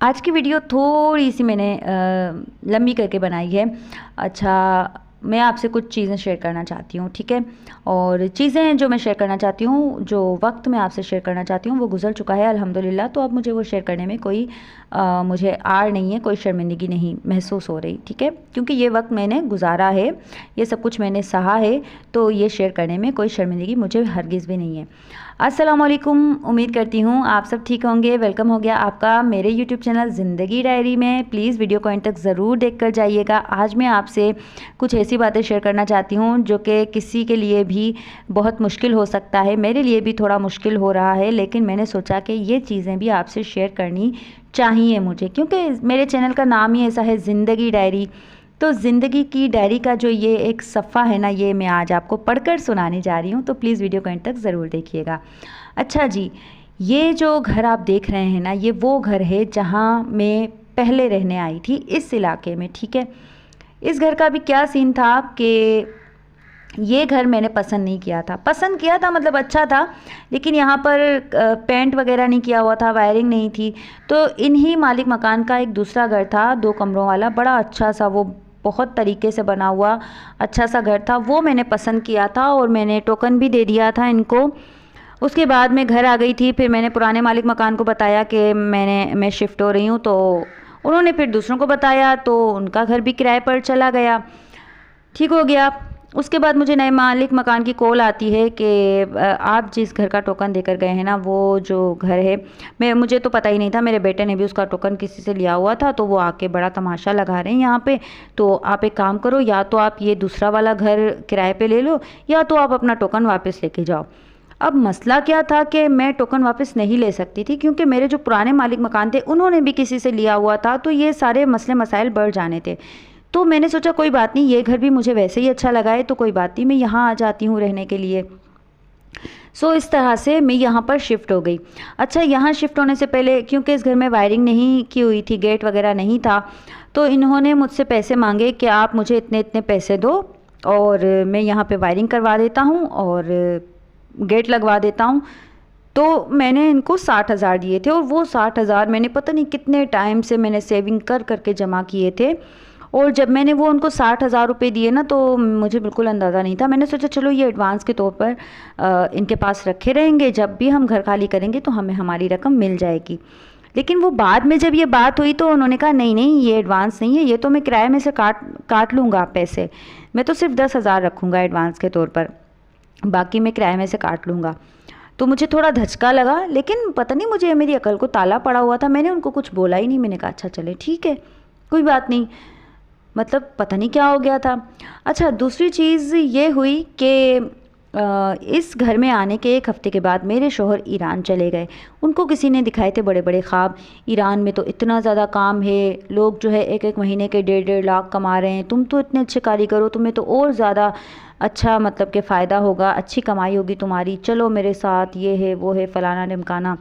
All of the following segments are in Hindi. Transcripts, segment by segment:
आज की वीडियो थोड़ी सी मैंने लंबी करके बनाई है। अच्छा, मैं आपसे कुछ चीज़ें शेयर करना चाहती हूँ, ठीक है। और चीज़ें जो मैं शेयर करना चाहती हूँ, जो वक्त मैं आपसे शेयर करना चाहती हूँ वो गुजर चुका है अल्हम्दुलिल्लाह। तो अब मुझे वो शेयर करने में कोई मुझे आड़ नहीं है, कोई शर्मिंदगी नहीं महसूस हो रही, ठीक है। क्योंकि ये वक्त मैंने गुजारा है, ये सब कुछ मैंने सहा है, तो ये शेयर करने में कोई शर्मिंदगी मुझे हरगिज़ भी नहीं है। अस्सलाम वालेकुम, उम्मीद करती हूँ आप सब ठीक होंगे। वेलकम हो गया आपका मेरे यूट्यूब चैनल ज़िंदगी डायरी में। प्लीज़ वीडियो को एंड तक ज़रूर देख कर जाइएगा। आज मैं आपसे कुछ ऐसी बातें शेयर करना चाहती हूँ जो कि किसी के लिए भी बहुत मुश्किल हो सकता है, मेरे लिए भी थोड़ा मुश्किल हो रहा है, लेकिन मैंने सोचा कि ये चीज़ें भी आपसे शेयर करनी चाहिए मुझे, क्योंकि मेरे चैनल का नाम ही ऐसा है ज़िंदगी डायरी। तो ज़िंदगी की डायरी का जो ये एक सफ़ा है ना, ये मैं आज आपको पढ़कर सुनाने जा रही हूँ, तो प्लीज़ वीडियो को एंड तक ज़रूर देखिएगा। अच्छा जी, ये जो घर आप देख रहे हैं ना, ये वो घर है जहाँ मैं पहले रहने आई थी, इस इलाके में, ठीक है। इस घर का भी क्या सीन था कि ये घर मैंने पसंद नहीं किया था, पसंद किया था मतलब अच्छा था, लेकिन यहाँ पर पेंट वगैरह नहीं किया हुआ था, वायरिंग नहीं थी। तो इन्हीं मालिक मकान का एक दूसरा घर था, 2 कमरों वाला, बड़ा अच्छा सा, वो बहुत तरीके से बना हुआ अच्छा सा घर था। वो मैंने पसंद किया था और मैंने टोकन भी दे दिया था इनको। उसके बाद मैं घर आ गई थी, फिर मैंने पुराने मालिक मकान को बताया कि मैं शिफ्ट हो रही हूँ, तो उन्होंने फिर दूसरों को बताया, तो उनका घर भी किराए पर चला गया, ठीक हो गया। उसके बाद मुझे नए मालिक मकान की कॉल आती है कि आप जिस घर का टोकन देकर गए हैं ना, वो जो घर है, मुझे तो पता ही नहीं था, मेरे बेटे ने भी उसका टोकन किसी से लिया हुआ था, तो वो आके बड़ा तमाशा लगा रहे हैं यहाँ पे। तो आप एक काम करो, या तो आप ये दूसरा वाला घर किराए पे ले लो, या तो आप अपना टोकन वापस लेके जाओ। अब मसला क्या था कि मैं टोकन वापस नहीं ले सकती थी, क्योंकि मेरे जो पुराने मालिक मकान थे उन्होंने भी किसी से लिया हुआ था, तो ये सारे मसले मसाइल बढ़ जाने थे। तो मैंने सोचा कोई बात नहीं, ये घर भी मुझे वैसे ही अच्छा लगा है, तो कोई बात नहीं, मैं यहाँ आ जाती हूँ रहने के लिए। इस तरह से मैं यहाँ पर शिफ्ट हो गई। अच्छा, यहाँ शिफ्ट होने से पहले, क्योंकि इस घर में वायरिंग नहीं की हुई थी, गेट वगैरह नहीं था, तो इन्होंने मुझसे पैसे मांगे कि आप मुझे इतने इतने पैसे दो और मैं यहाँ पे वायरिंग करवा देता हूँ और गेट लगवा देता हूँ। तो मैंने इनको 60,000 दिए थे, और वो 60,000 मैंने पता नहीं कितने टाइम से मैंने सेविंग कर करके जमा किए थे। और जब मैंने वो उनको 60,000 रुपये दिए ना, तो मुझे बिल्कुल अंदाज़ा नहीं था। मैंने सोचा चलो ये एडवांस के तौर पर इनके पास रखे रहेंगे, जब भी हम घर खाली करेंगे तो हमें हमारी रकम मिल जाएगी। लेकिन वो बाद में जब ये बात हुई तो उन्होंने कहा नहीं नहीं, ये एडवांस नहीं है, ये तो मैं किराए में से काट लूँगा पैसे, मैं तो सिर्फ 10,000 रखूँगा एडवांस के तौर पर, बाकी मैं किराए में से काट लूँगा। तो मुझे थोड़ा धचका लगा, लेकिन पता नहीं मुझे मेरी अकल को ताला पड़ा हुआ था, मैंने उनको कुछ बोला ही नहीं। मैंने कहा अच्छा चले ठीक है, कोई बात नहीं, मतलब पता नहीं क्या हो गया था। अच्छा, दूसरी चीज़ ये हुई कि इस घर में आने के 1 हफ़्ते के बाद मेरे शौहर ईरान चले गए। उनको किसी ने दिखाए थे बड़े बड़े ख्वाब, ईरान में तो इतना ज़्यादा काम है, लोग जो है 1-1 महीने के 1.5-1.5 लाख कमा रहे हैं, तुम तो इतने अच्छे कारीगर हो, तुम्हें तो और ज़्यादा अच्छा मतलब कि फ़ायदा होगा, अच्छी कमाई होगी तुम्हारी, चलो मेरे साथ, ये है वो है फ़लाना ढिमकाना।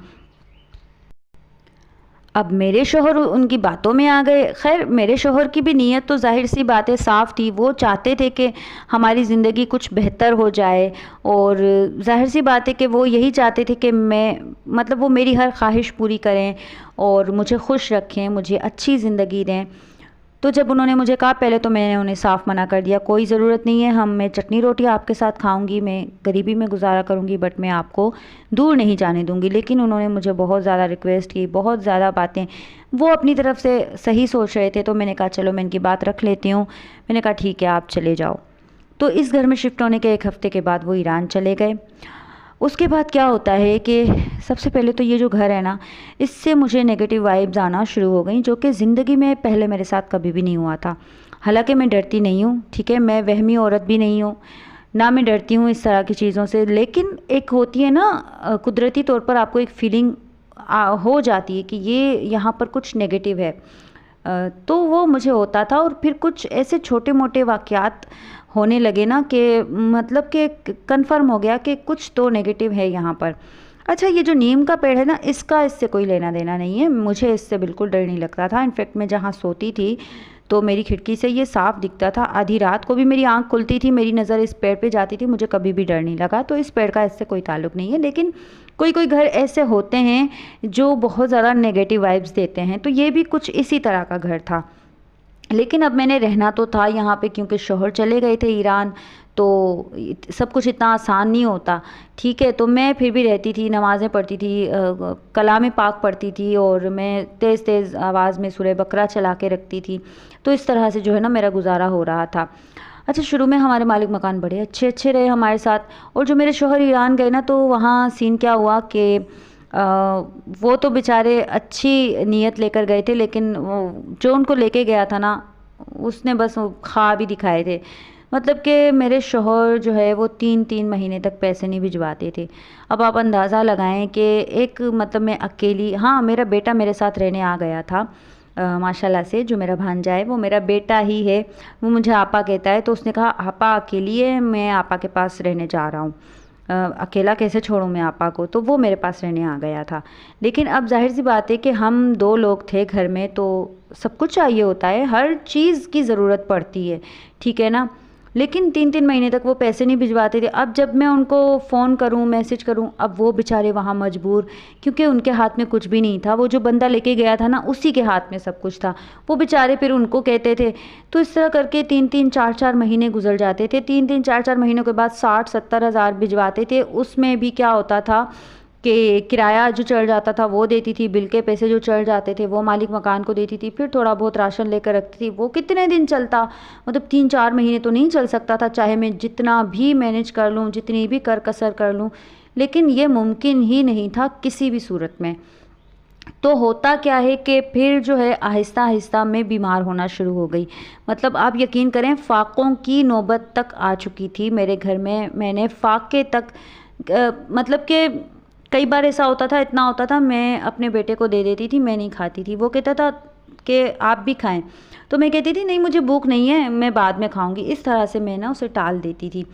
अब मेरे शौहर उनकी बातों में आ गए। खैर, मेरे शौहर की भी नीयत तो ज़ाहिर सी बातें साफ़ थी, वो चाहते थे कि हमारी ज़िंदगी कुछ बेहतर हो जाए, और ज़ाहिर सी बात है कि वो यही चाहते थे कि मैं मतलब वो मेरी हर ख्वाहिश पूरी करें और मुझे खुश रखें, मुझे अच्छी ज़िंदगी दें। तो जब उन्होंने मुझे कहा, पहले तो मैंने उन्हें साफ़ मना कर दिया, कोई ज़रूरत नहीं है, मैं चटनी रोटी आपके साथ खाऊंगी, मैं गरीबी में गुजारा करूंगी, बट मैं आपको दूर नहीं जाने दूंगी। लेकिन उन्होंने मुझे बहुत ज़्यादा रिक्वेस्ट की, बहुत ज़्यादा बातें, वो अपनी तरफ से सही सोच रहे थे, तो मैंने कहा चलो मैं इनकी बात रख लेती हूँ। मैंने कहा ठीक है, आप चले जाओ। तो इस घर में शिफ्ट होने के 1 हफ़्ते के बाद वो ईरान चले गए। उसके बाद क्या होता है कि सबसे पहले तो ये जो घर है ना, इससे मुझे नेगेटिव वाइब्स आना शुरू हो गई, जो कि ज़िंदगी में पहले मेरे साथ कभी भी नहीं हुआ था। हालांकि मैं डरती नहीं हूँ, ठीक है, मैं वहमी औरत भी नहीं हूँ, ना मैं डरती हूँ इस तरह की चीज़ों से, लेकिन एक होती है ना कुदरती तौर पर आपको एक फीलिंग हो जाती है कि ये यहाँ पर कुछ नेगेटिव है। तो वो मुझे होता था, और फिर कुछ ऐसे छोटे मोटे वाक़यात होने लगे ना कि मतलब कि कंफर्म हो गया कि कुछ तो नेगेटिव है यहाँ पर। अच्छा, ये जो नीम का पेड़ है ना, इससे कोई लेना देना नहीं है, मुझे इससे बिल्कुल डर नहीं लगता था। इनफैक्ट मैं जहाँ सोती थी तो मेरी खिड़की से ये साफ दिखता था, आधी रात को भी मेरी आंख खुलती थी, मेरी नज़र इस पेड़ पे जाती थी, मुझे कभी भी डर नहीं लगा। तो इस पेड़ का इससे कोई ताल्लुक़ नहीं है। लेकिन कोई कोई घर ऐसे होते हैं जो बहुत ज़्यादा नेगेटिव वाइब्स देते हैं, तो ये भी कुछ इसी तरह का घर था। लेकिन अब मैंने रहना तो था यहाँ पे, क्योंकि शौहर चले गए थे ईरान, तो सब कुछ इतना आसान नहीं होता। ठीक है, तो मैं फिर भी रहती थी, नमाज़ें पढ़ती थी, कलाम पाक पढ़ती थी, और मैं तेज़ तेज़ आवाज़ में सूरह बकरा चला के रखती थी। तो इस तरह से जो है ना मेरा गुजारा हो रहा था। अच्छा, शुरू में हमारे मालिक मकान बड़े अच्छे अच्छे रहे हमारे साथ, और जो मेरे शौहर ईरान गए ना, तो वहाँ सीन क्या हुआ कि वो तो बेचारे अच्छी नीयत लेकर गए थे, लेकिन वो जो उनको लेके गया था ना, उसने बस वो ख्वाब ही दिखाए थे। मतलब कि मेरे शौहर जो है वो 3-3 महीने तक पैसे नहीं भिजवाते थे। अब आप अंदाज़ा लगाएं कि एक, मतलब मैं अकेली, हाँ मेरा बेटा मेरे साथ रहने आ गया था माशाल्लाह से, जो मेरा भांजा है वो मेरा बेटा ही है। वो मुझे आपा कहता है, तो उसने कहा आपा अकेली है, मैं आपा के पास रहने जा रहा हूँ, अकेला कैसे छोड़ूं मैं आपा को, तो वो मेरे पास रहने आ गया था। लेकिन अब जाहिर सी बात है कि हम 2 लोग थे घर में, तो सब कुछ चाहिए होता है, हर चीज़ की ज़रूरत पड़ती है, ठीक है ना। लेकिन 3-3 महीने तक वो पैसे नहीं भिजवाते थे। अब जब मैं उनको फ़ोन करूं, मैसेज करूं, अब वो बेचारे वहाँ मजबूर, क्योंकि उनके हाथ में कुछ भी नहीं था। वो जो बंदा लेके गया था ना, उसी के हाथ में सब कुछ था। वो बेचारे फिर उनको कहते थे। तो इस तरह करके 3-3 4-4 महीने गुजर जाते थे। 3-3 4-4 महीनों के बाद 60-70 हज़ार भिजवाते थे। उसमें भी क्या होता था कि किराया जो चढ़ जाता था वो देती थी, बिल के पैसे जो चढ़ जाते थे वो मालिक मकान को देती थी, फिर थोड़ा बहुत राशन लेकर रखती थी। वो कितने दिन चलता, मतलब 3-4 महीने तो नहीं चल सकता था, चाहे मैं जितना भी मैनेज कर लूँ, जितनी भी कर कसर कर लूँ, लेकिन ये मुमकिन ही नहीं था किसी भी सूरत में। तो होता क्या है कि फिर जो है आहिस्ता आहिस्ता मैं बीमार होना शुरू हो गई। मतलब आप यकीन करें, फाकों की नौबत तक आ चुकी थी मेरे घर में। मैंने फाके तक मतलब कि कई बार ऐसा होता था, इतना होता था, मैं अपने बेटे को दे देती थी, मैं नहीं खाती थी। वो कहता था कि आप भी खाएं, तो मैं कहती थी नहीं मुझे भूख नहीं है, मैं बाद में खाऊंगी। इस तरह से मैं ना उसे टाल देती थी।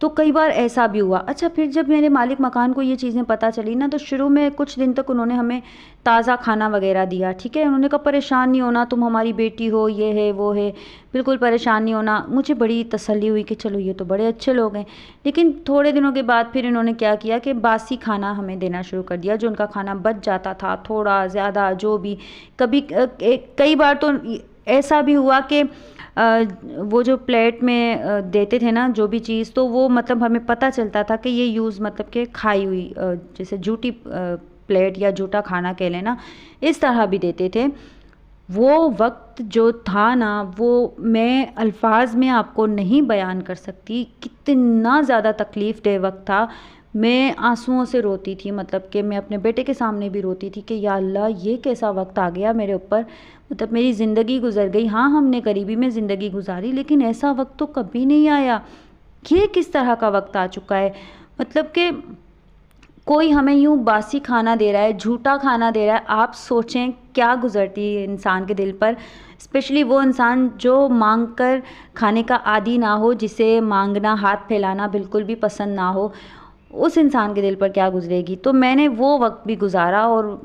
तो कई बार ऐसा भी हुआ। अच्छा, फिर जब मेरे मालिक मकान को ये चीज़ें पता चली ना, तो शुरू में कुछ दिन तक उन्होंने हमें ताज़ा खाना वगैरह दिया, ठीक है। उन्होंने कहा परेशान नहीं होना, तुम हमारी बेटी हो, ये है वो है, बिल्कुल परेशान नहीं होना। मुझे बड़ी तसल्ली हुई कि चलो ये तो बड़े अच्छे लोग हैं। लेकिन थोड़े दिनों के बाद फिर इन्होंने क्या किया कि बासी खाना हमें देना शुरू कर दिया। जो उनका खाना बच जाता था, थोड़ा ज़्यादा जो भी, कभी कई बार तो ऐसा भी हुआ कि वो जो प्लेट में देते थे ना जो भी चीज़, तो वो मतलब हमें पता चलता था कि ये यूज़, मतलब कि खाई हुई, जैसे जूठी प्लेट या जूठा खाना कह लेना, इस तरह भी देते थे। वो वक्त जो था ना, वो मैं अल्फाज में आपको नहीं बयान कर सकती, कितना ज़्यादा तकलीफ़ दे वक्त था। मैं आंसुओं से रोती थी, मतलब कि मैं अपने बेटे के सामने भी रोती थी कि या अल्लाह ये कैसा वक्त आ गया मेरे ऊपर, मतलब मेरी ज़िंदगी गुजर गई। हाँ, हमने गरीबी में ज़िंदगी गुजारी, लेकिन ऐसा वक्त तो कभी नहीं आया। ये किस तरह का वक्त आ चुका है, मतलब कि कोई हमें यूँ बासी खाना दे रहा है, झूठा खाना दे रहा है। आप सोचें क्या गुजरती है इंसान के दिल पर, स्पेशली वो इंसान जो मांग कर खाने का आदी ना हो, जिसे मांगना, हाथ फैलाना बिल्कुल भी पसंद ना हो, उस इंसान के दिल पर क्या गुजरेगी। तो मैंने वो वक्त भी गुजारा, और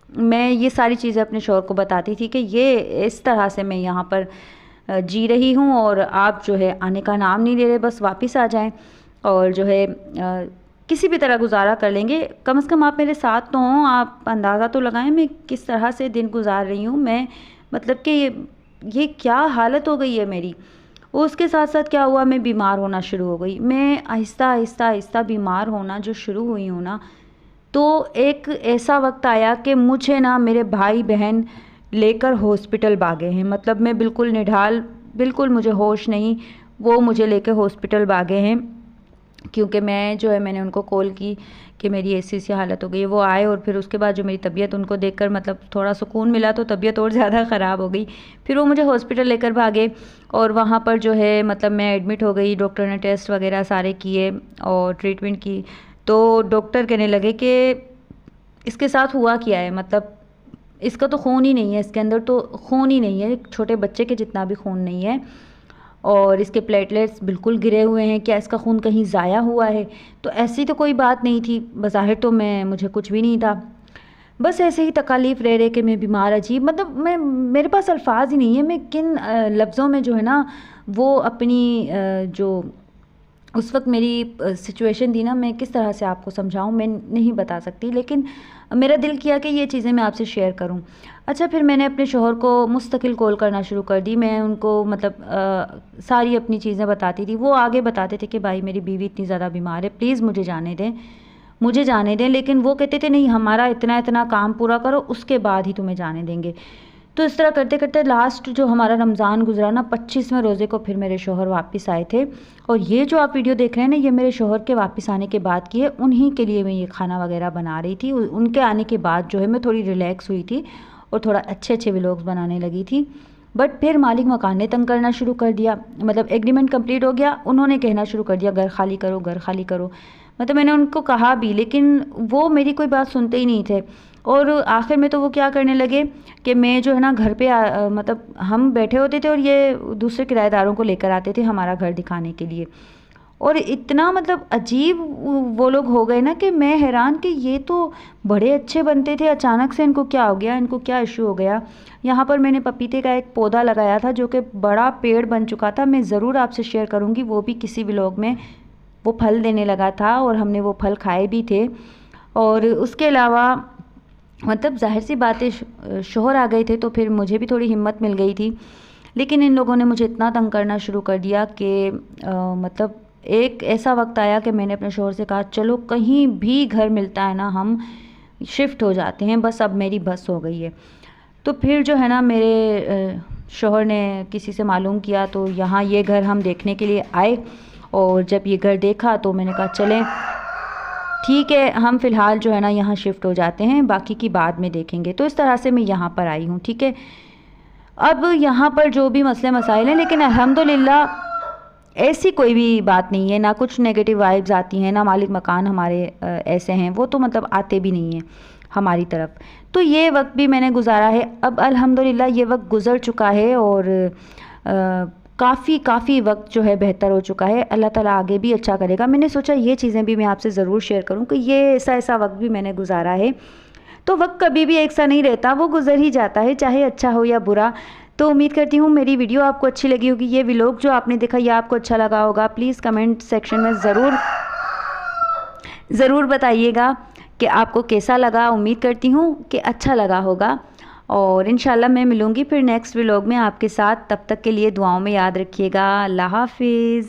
मैं ये सारी चीज़ें अपने शौहर को बताती थी कि ये इस तरह से मैं यहाँ पर जी रही हूँ, और आप जो है आने का नाम नहीं ले रहे, बस वापस आ जाएं, और जो है किसी भी तरह गुजारा कर लेंगे, कम से कम आप मेरे साथ तो हों। आप अंदाज़ा तो लगाएं मैं किस तरह से दिन गुजार रही हूँ। मैं, मतलब कि ये क्या हालत हो गई है मेरी। उसके साथ साथ क्या हुआ, मैं बीमार होना शुरू हो गई। मैं आहिस्ता आहिस्ता आहिस्ता बीमार होना जो शुरू हुई हूँ ना, तो एक ऐसा वक्त आया कि मुझे ना मेरे भाई बहन लेकर हॉस्पिटल भागे हैं। मतलब मैं बिल्कुल निढाल, बिल्कुल मुझे होश नहीं, वो मुझे लेकर हॉस्पिटल भागे हैं, क्योंकि मैं जो है, मैंने उनको कॉल की कि मेरी ऐसी सी हालत हो गई। वो आए, और फिर उसके बाद जो मेरी तबीयत उनको देखकर मतलब थोड़ा सुकून मिला, तो तबीयत और ज़्यादा ख़राब हो गई। फिर वो मुझे हॉस्पिटल लेकर भागे, और वहाँ पर जो है मतलब मैं एडमिट हो गई। डॉक्टर ने टेस्ट वगैरह सारे किए और ट्रीटमेंट की। तो डॉक्टर कहने लगे कि इसके साथ हुआ क्या है, मतलब इसका तो खून ही नहीं है, इसके अंदर तो खून ही नहीं है, छोटे बच्चे के जितना भी खून नहीं है, और इसके प्लेटलेट्स बिल्कुल गिरे हुए हैं। क्या इसका खून कहीं ज़ाया हुआ है? तो ऐसी तो कोई बात नहीं थी, बज़ाहिर तो मुझे कुछ भी नहीं था। बस ऐसे ही तकालीफ रह के मैं बीमार, अजीब, मतलब मेरे पास अल्फाज ही नहीं है, मैं किन लफ्ज़ों में जो है ना वो अपनी जो उस वक्त मेरी सिचुएशन थी ना, मैं किस तरह से आपको समझाऊं, मैं नहीं बता सकती, लेकिन मेरा दिल किया कि ये चीज़ें मैं आपसे शेयर करूं। अच्छा, फिर मैंने अपने शोहर को मुस्तकिल कॉल करना शुरू कर दी। मैं उनको मतलब सारी अपनी चीज़ें बताती थी। वो आगे बताते थे कि भाई मेरी बीवी इतनी ज़्यादा बीमार है, प्लीज़ मुझे जाने दें, मुझे जाने दें। लेकिन वो कहते थे नहीं, हमारा इतना इतना काम पूरा करो, उसके बाद ही तुम्हें जाने देंगे। तो इस तरह करते करते लास्ट जो हमारा रमज़ान गुजरा ना, 25वें रोज़े को फिर मेरे शोहर वापस आए थे। और ये जो आप वीडियो देख रहे हैं ना, ये मेरे शोहर के वापस आने के बाद की है। उन्हीं के लिए मैं ये खाना वगैरह बना रही थी। उनके आने के बाद जो है मैं थोड़ी रिलैक्स हुई थी और थोड़ा अच्छे अच्छे व्लॉग्स बनाने लगी थी। बट फिर मालिक मकान ने तंग करना शुरू कर दिया। मतलब एग्रीमेंट कंप्लीट हो गया, उन्होंने कहना शुरू कर दिया घर खाली करो, घर खाली करो। मतलब मैंने उनको कहा भी, लेकिन वो मेरी कोई बात सुनते ही नहीं थे। और आखिर में तो वो क्या करने लगे कि मैं जो है ना घर पे मतलब हम बैठे होते थे और ये दूसरे किराएदारों को लेकर आते थे हमारा घर दिखाने के लिए। और इतना मतलब अजीब वो लोग हो गए ना कि मैं हैरान कि ये तो बड़े अच्छे बनते थे, अचानक से इनको क्या हो गया, इनको क्या इशू हो गया। यहाँ पर मैंने पपीते का एक पौधा लगाया था जो कि बड़ा पेड़ बन चुका था। मैं ज़रूर आपसे शेयर करूँगी, वो भी किसी व्लॉग में। वो फल देने लगा था और हमने वो फल खाए भी थे। और उसके अलावा मतलब ज़ाहिर सी बात है, शोहर आ गए थे तो फिर मुझे भी थोड़ी हिम्मत मिल गई थी। लेकिन इन लोगों ने मुझे इतना तंग करना शुरू कर दिया कि मतलब एक ऐसा वक्त आया कि मैंने अपने शोहर से कहा चलो कहीं भी घर मिलता है ना हम शिफ्ट हो जाते हैं, बस अब मेरी बस हो गई है। तो फिर जो है ना मेरे शोहर ने किसी से मालूम किया, तो यहाँ ये घर हम देखने के लिए आए। और जब ये घर देखा तो मैंने कहा चलें ठीक है, हम फ़िलहाल जो है ना यहाँ शिफ्ट हो जाते हैं, बाकी की बाद में देखेंगे। तो इस तरह से मैं यहाँ पर आई हूँ, ठीक है। अब यहाँ पर जो भी मसले मसाइल हैं, लेकिन अल्हम्दुलिल्लाह ऐसी कोई भी बात नहीं है, ना कुछ नेगेटिव वाइब्स आती हैं, ना मालिक मकान हमारे ऐसे हैं, वो तो मतलब आते भी नहीं हैं हमारी तरफ। तो ये वक्त भी मैंने गुजारा है। अब अल्हम्दुलिल्लाह ये वक्त गुज़र चुका है और काफ़ी वक्त जो है बेहतर हो चुका है। अल्लाह ताला आगे भी अच्छा करेगा। मैंने सोचा ये चीज़ें भी मैं आपसे ज़रूर शेयर करूं कि ये ऐसा वक्त भी मैंने गुजारा है। तो वक्त कभी भी एक सा नहीं रहता, वो गुजर ही जाता है, चाहे अच्छा हो या बुरा। तो उम्मीद करती हूँ मेरी वीडियो आपको अच्छी लगी होगी। ये व्लॉग जो आपने देखा ये आपको अच्छा लगा होगा। प्लीज़ कमेंट सेक्शन में ज़रूर बताइएगा कि आपको कैसा लगा। उम्मीद करती हूँ कि अच्छा लगा होगा। और इंशाल्लाह मैं मिलूँगी फिर नेक्स्ट व्लॉग में आपके साथ। तब तक के लिए दुआओं में याद रखिएगा। अल्लाह हाफिज़।